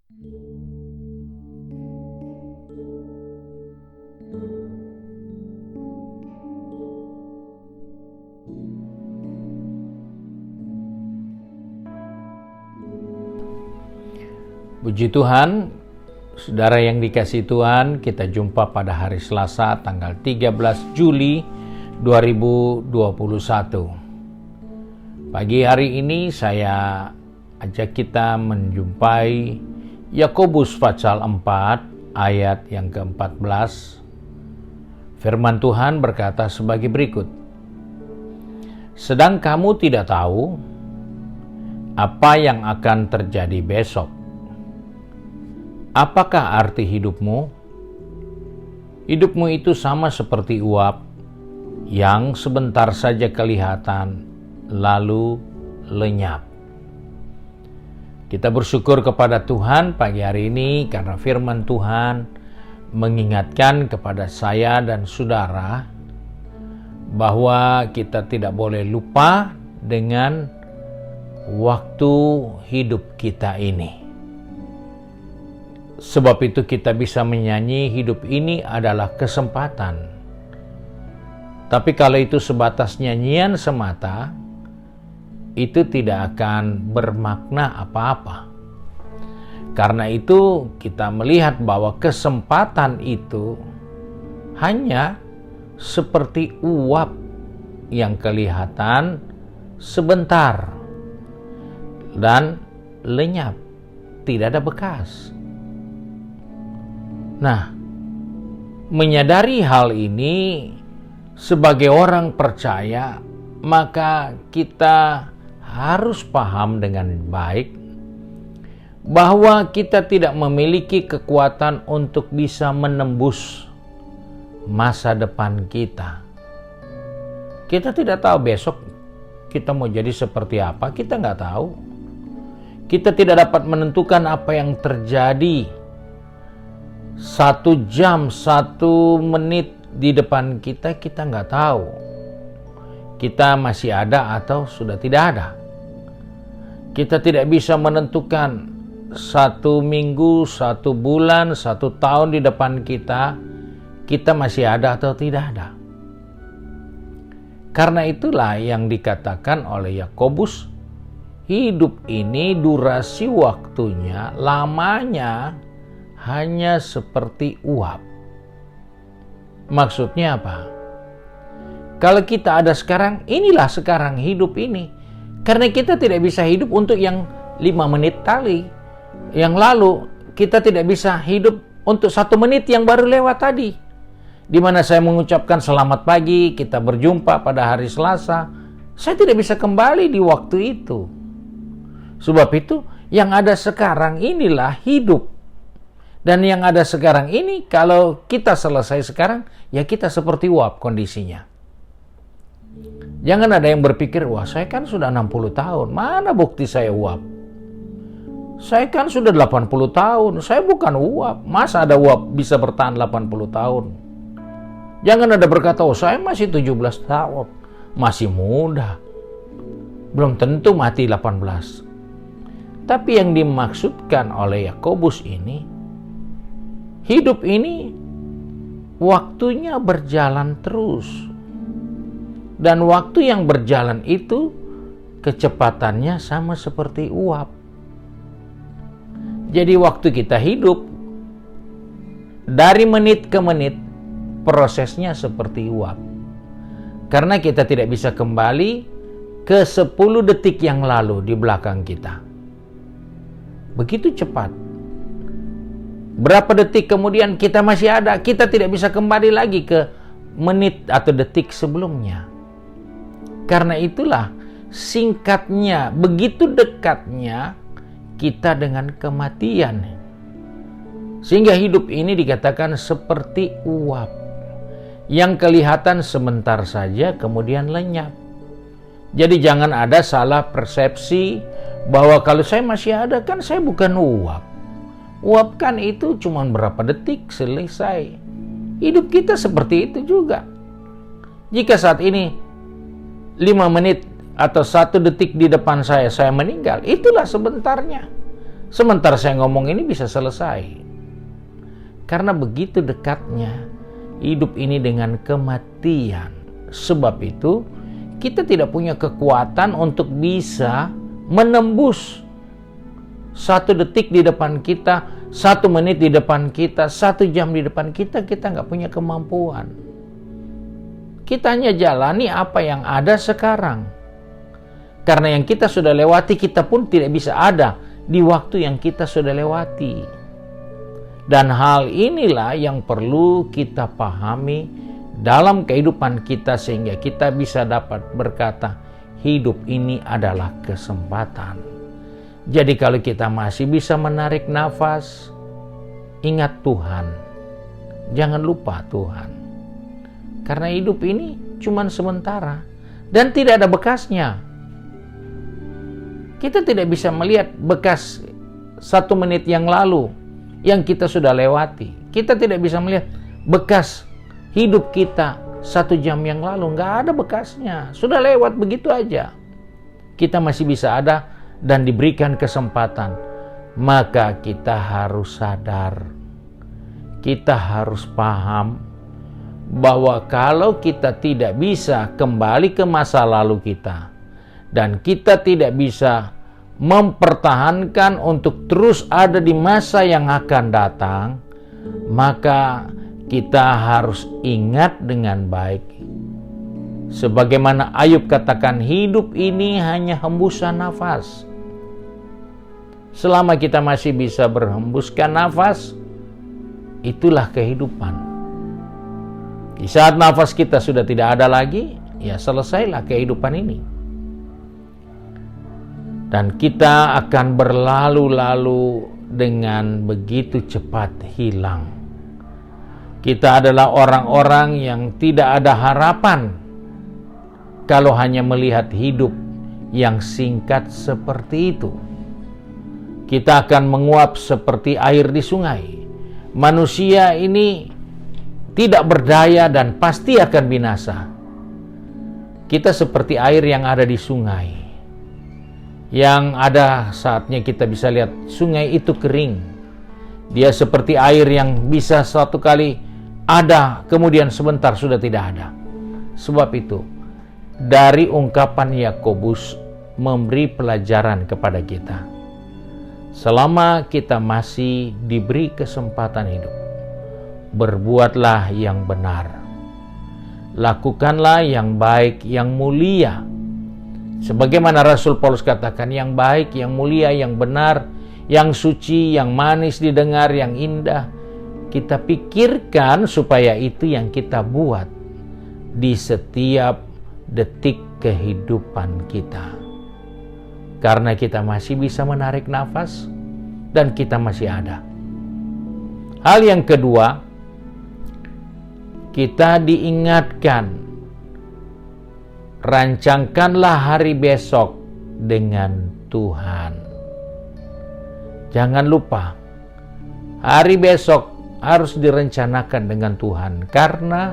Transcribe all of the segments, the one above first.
Puji Tuhan, saudara yang dikasihi Tuhan, kita jumpa pada hari Selasa tanggal 13 Juli 2021. Pagi hari ini saya ajak kita menjumpai Yakobus pasal 4 ayat yang ke-14. Firman Tuhan berkata sebagai berikut. Sedang kamu tidak tahu apa yang akan terjadi besok. Apakah arti hidupmu? Hidupmu itu sama seperti uap yang sebentar saja kelihatan lalu lenyap. Kita bersyukur kepada Tuhan pagi hari ini karena firman Tuhan mengingatkan kepada saya dan saudara bahwa kita tidak boleh lupa dengan waktu hidup kita ini. Sebab itu kita bisa menyanyi hidup ini adalah kesempatan. Tapi kalau itu sebatas nyanyian semata, itu tidak akan bermakna apa-apa. Karena itu kita melihat bahwa kesempatan itu hanya seperti uap yang kelihatan sebentar dan lenyap, tidak ada bekas. Nah, menyadari hal ini sebagai orang percaya, maka kita harus paham dengan baik bahwa kita tidak memiliki kekuatan untuk bisa menembus masa depan kita. Kita tidak tahu besok kita mau jadi seperti apa, kita nggak tahu. Kita tidak dapat menentukan apa yang terjadi 1 jam, 1 menit di depan kita, kita nggak tahu. Kita masih ada atau sudah tidak ada. Kita tidak bisa menentukan 1 minggu, 1 bulan, 1 tahun di depan kita, kita masih ada atau tidak ada. Karena itulah yang dikatakan oleh Yakobus, hidup ini durasi waktunya, lamanya, hanya seperti uap. Maksudnya apa? Kalau kita ada sekarang, inilah sekarang hidup ini. Karena kita tidak bisa hidup untuk yang 5 menit tadi. Yang lalu, kita tidak bisa hidup untuk 1 menit yang baru lewat tadi. Di mana saya mengucapkan selamat pagi, kita berjumpa pada hari Selasa. Saya tidak bisa kembali di waktu itu. Sebab itu, yang ada sekarang inilah hidup. Dan yang ada sekarang ini, kalau kita selesai sekarang, ya kita seperti uap kondisinya. Jangan ada yang berpikir, wah saya kan sudah 60 tahun, mana bukti saya uap? Saya kan sudah 80 tahun, saya bukan uap. Masa ada uap bisa bertahan 80 tahun? Jangan ada berkata, oh saya masih 17 tahun, masih muda. Belum tentu mati 18. Tapi yang dimaksudkan oleh Yakobus ini, hidup ini waktunya berjalan terus. Dan waktu yang berjalan itu kecepatannya sama seperti uap. Jadi waktu kita hidup dari menit ke menit prosesnya seperti uap. Karena kita tidak bisa kembali ke 10 detik yang lalu di belakang kita. Begitu cepat. Berapa detik kemudian kita masih ada, kita tidak bisa kembali lagi ke menit atau detik sebelumnya. Karena itulah singkatnya, begitu dekatnya kita dengan kematian. Sehingga hidup ini dikatakan seperti uap yang kelihatan sebentar saja kemudian lenyap. Jadi jangan ada salah persepsi bahwa kalau saya masih ada kan saya bukan uap. Uap kan itu cuma berapa detik selesai. Hidup kita seperti itu juga. Jika saat ini 5 menit atau 1 detik di depan saya meninggal, itulah sebentarnya. Sementara saya ngomong ini bisa selesai. Karena begitu dekatnya hidup ini dengan kematian. Sebab itu kita tidak punya kekuatan untuk bisa menembus 1 detik di depan kita, 1 menit di depan kita, 1 jam di depan kita. Kita nggak punya kemampuan. Kita hanya jalani apa yang ada sekarang. Karena yang kita sudah lewati, kita pun tidak bisa ada di waktu yang kita sudah lewati. Dan hal inilah yang perlu kita pahami dalam kehidupan kita, sehingga kita bisa dapat berkata, hidup ini adalah kesempatan. Jadi kalau kita masih bisa menarik nafas, ingat Tuhan. Jangan lupa Tuhan. Karena hidup ini cuma sementara dan tidak ada bekasnya. Kita tidak bisa melihat bekas 1 menit yang lalu yang kita sudah lewati. Kita tidak bisa melihat bekas hidup kita 1 jam yang lalu. Nggak ada bekasnya. Sudah lewat begitu aja. Kita masih bisa ada dan diberikan kesempatan. Maka kita harus sadar. Kita harus paham bahwa kalau kita tidak bisa kembali ke masa lalu kita, dan kita tidak bisa mempertahankan untuk terus ada di masa yang akan datang, maka kita harus ingat dengan baik. Sebagaimana Ayub katakan, hidup ini hanya hembusan nafas. Selama kita masih bisa berhembuskan nafas, itulah kehidupan. Di saat nafas kita sudah tidak ada lagi, ya selesailah kehidupan ini. Dan kita akan berlalu-lalu dengan begitu cepat hilang. Kita adalah orang-orang yang tidak ada harapan kalau hanya melihat hidup yang singkat seperti itu. Kita akan menguap seperti air di sungai. Manusia ini tidak berdaya dan pasti akan binasa. Kita seperti air yang ada di sungai. Yang ada saatnya kita bisa lihat sungai itu kering. Dia seperti air yang bisa suatu kali ada, kemudian sebentar sudah tidak ada. Sebab itu, dari ungkapan Yakobus memberi pelajaran kepada kita. Selama kita masih diberi kesempatan hidup, berbuatlah yang benar. Lakukanlah yang baik, yang mulia. Sebagaimana Rasul Paulus katakan, yang baik, yang mulia, yang benar, yang suci, yang manis didengar, yang indah. Kita pikirkan supaya itu yang kita buat di setiap detik kehidupan kita. Karena kita masih bisa menarik nafas dan kita masih ada. Hal yang kedua, kita diingatkan, rancangkanlah hari besok dengan Tuhan. Jangan lupa, hari besok harus direncanakan dengan Tuhan, karena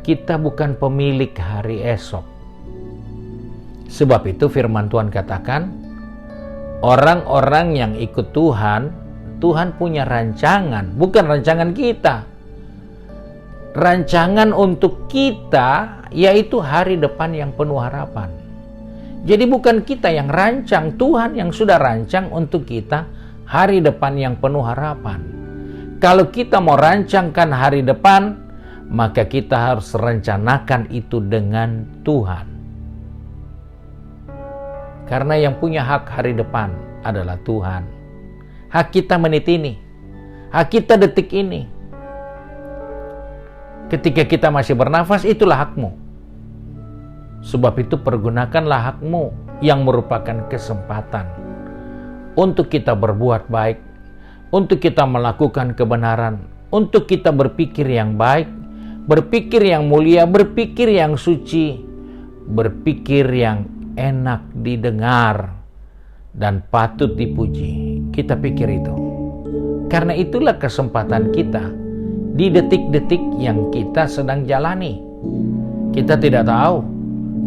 kita bukan pemilik hari esok. Sebab itu firman Tuhan katakan, orang-orang yang ikut Tuhan, Tuhan punya rancangan, bukan rancangan kita. Rancangan untuk kita yaitu hari depan yang penuh harapan. Jadi bukan kita yang rancang, Tuhan yang sudah rancang untuk kita hari depan yang penuh harapan. Kalau kita mau rancangkan hari depan, maka kita harus rencanakan itu dengan Tuhan. Karena yang punya hak hari depan adalah Tuhan. Hak kita menit ini, hak kita detik ini. Ketika kita masih bernafas, itulah hakmu. Sebab itu pergunakanlah hakmu yang merupakan kesempatan untuk kita berbuat baik, untuk kita melakukan kebenaran, untuk kita berpikir yang baik, berpikir yang mulia, berpikir yang suci, berpikir yang enak didengar dan patut dipuji. Kita pikir itu. Karena itulah kesempatan kita di detik-detik yang kita sedang jalani. Kita tidak tahu.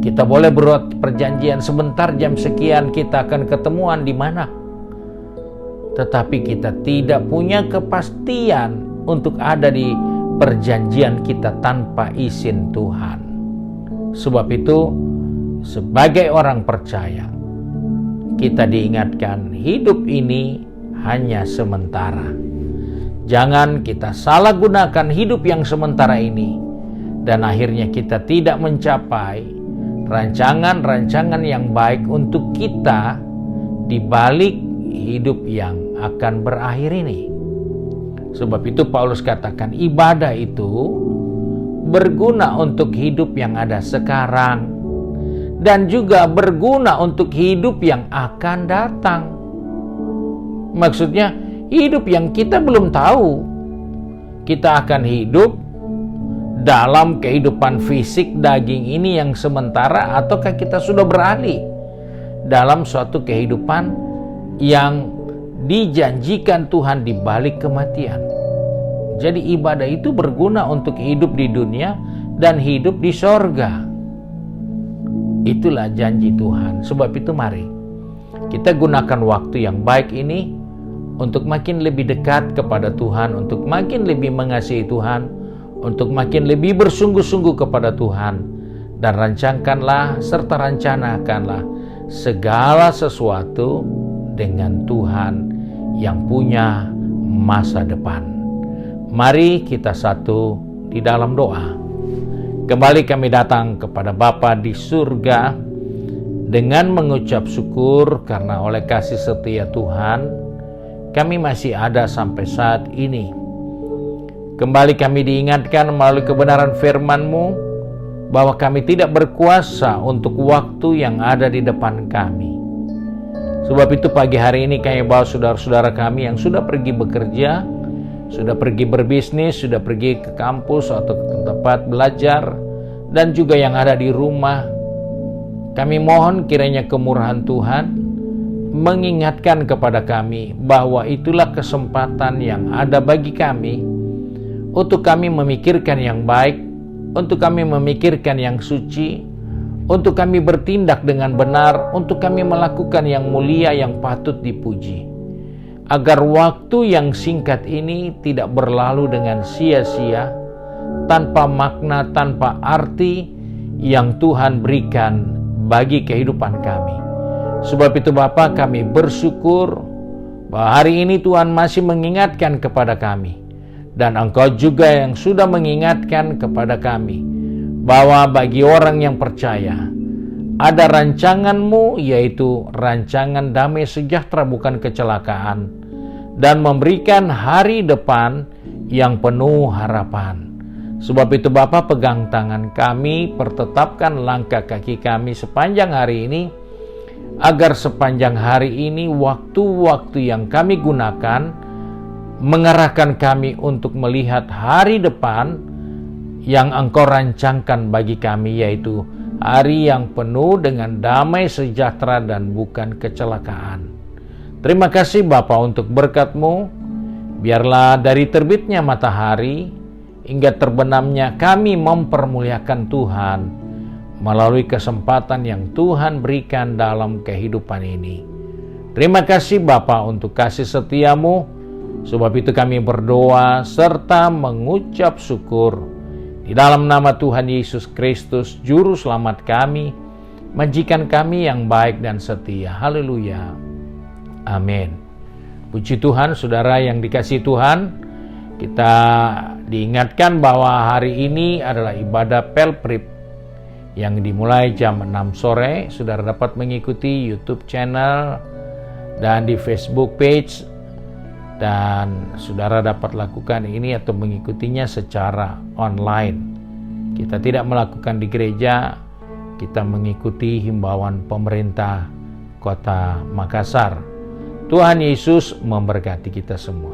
Kita boleh buat perjanjian sebentar, jam sekian kita akan ketemuan di mana. tetapi kita tidak punya kepastian untuk ada di perjanjian kita tanpa izin Tuhan. Sebab itu, sebagai orang percaya, kita diingatkan hidup ini hanya sementara. Jangan kita salah gunakan hidup yang sementara ini, dan akhirnya kita tidak mencapai rancangan-rancangan yang baik untuk kita di balik hidup yang akan berakhir ini. Sebab itu Paulus katakan ibadah itu berguna untuk hidup yang ada sekarang dan juga berguna untuk hidup yang akan datang. Maksudnya hidup yang kita belum tahu. Kita akan hidup dalam kehidupan fisik daging ini yang sementara, ataukah kita sudah beralih dalam suatu kehidupan yang dijanjikan Tuhan di balik kematian. Jadi ibadah itu berguna untuk hidup di dunia dan hidup di sorga. Itulah janji Tuhan. Sebab itu mari kita gunakan waktu yang baik ini untuk makin lebih dekat kepada Tuhan, untuk makin lebih mengasihi Tuhan, untuk makin lebih bersungguh-sungguh kepada Tuhan, dan rancangkanlah serta rencanakanlah segala sesuatu dengan Tuhan yang punya masa depan. Mari kita satu di dalam doa. Kembali kami datang kepada Bapa di surga dengan mengucap syukur karena oleh kasih setia Tuhan kami masih ada sampai saat ini. Kembali kami diingatkan melalui kebenaran firman-Mu bahwa kami tidak berkuasa untuk waktu yang ada di depan kami. Sebab itu pagi hari ini kami bawa saudara-saudara kami yang sudah pergi bekerja, sudah pergi berbisnis, sudah pergi ke kampus atau ke tempat belajar, dan juga yang ada di rumah. Kami mohon kiranya kemurahan Tuhan mengingatkan kepada kami bahwa itulah kesempatan yang ada bagi kami untuk kami memikirkan yang baik, untuk kami memikirkan yang suci, untuk kami bertindak dengan benar, untuk kami melakukan yang mulia yang patut dipuji. Agar waktu yang singkat ini tidak berlalu dengan sia-sia, tanpa makna, tanpa arti yang Tuhan berikan bagi kehidupan kami. Sebab itu Bapa, kami bersyukur bahwa hari ini Tuhan masih mengingatkan kepada kami. Dan Engkau juga yang sudah mengingatkan kepada kami bahwa bagi orang yang percaya ada rancangan-Mu, yaitu rancangan damai sejahtera bukan kecelakaan, dan memberikan hari depan yang penuh harapan. Sebab itu Bapa, pegang tangan kami, pertetapkan langkah kaki kami sepanjang hari ini, agar sepanjang hari ini waktu-waktu yang kami gunakan mengarahkan kami untuk melihat hari depan yang Engkau rancangkan bagi kami, yaitu hari yang penuh dengan damai sejahtera dan bukan kecelakaan. Terima kasih Bapa untuk berkat-Mu. Biarlah dari terbitnya matahari hingga terbenamnya kami mempermuliakan Tuhan melalui kesempatan yang Tuhan berikan dalam kehidupan ini. Terima kasih Bapa untuk kasih setia-Mu. Sebab itu kami berdoa serta mengucap syukur di dalam nama Tuhan Yesus Kristus, Juru Selamat kami, majikan kami yang baik dan setia. Haleluya. Amin. Puji Tuhan, saudara yang dikasihi Tuhan, kita diingatkan bahwa hari ini adalah ibadah Pelprip yang dimulai jam 6 sore. Saudara dapat mengikuti YouTube channel dan di Facebook page, dan saudara dapat lakukan ini atau mengikutinya secara online. Kita tidak melakukan di gereja, kita mengikuti himbauan pemerintah Kota Makassar. Tuhan Yesus memberkati kita semua.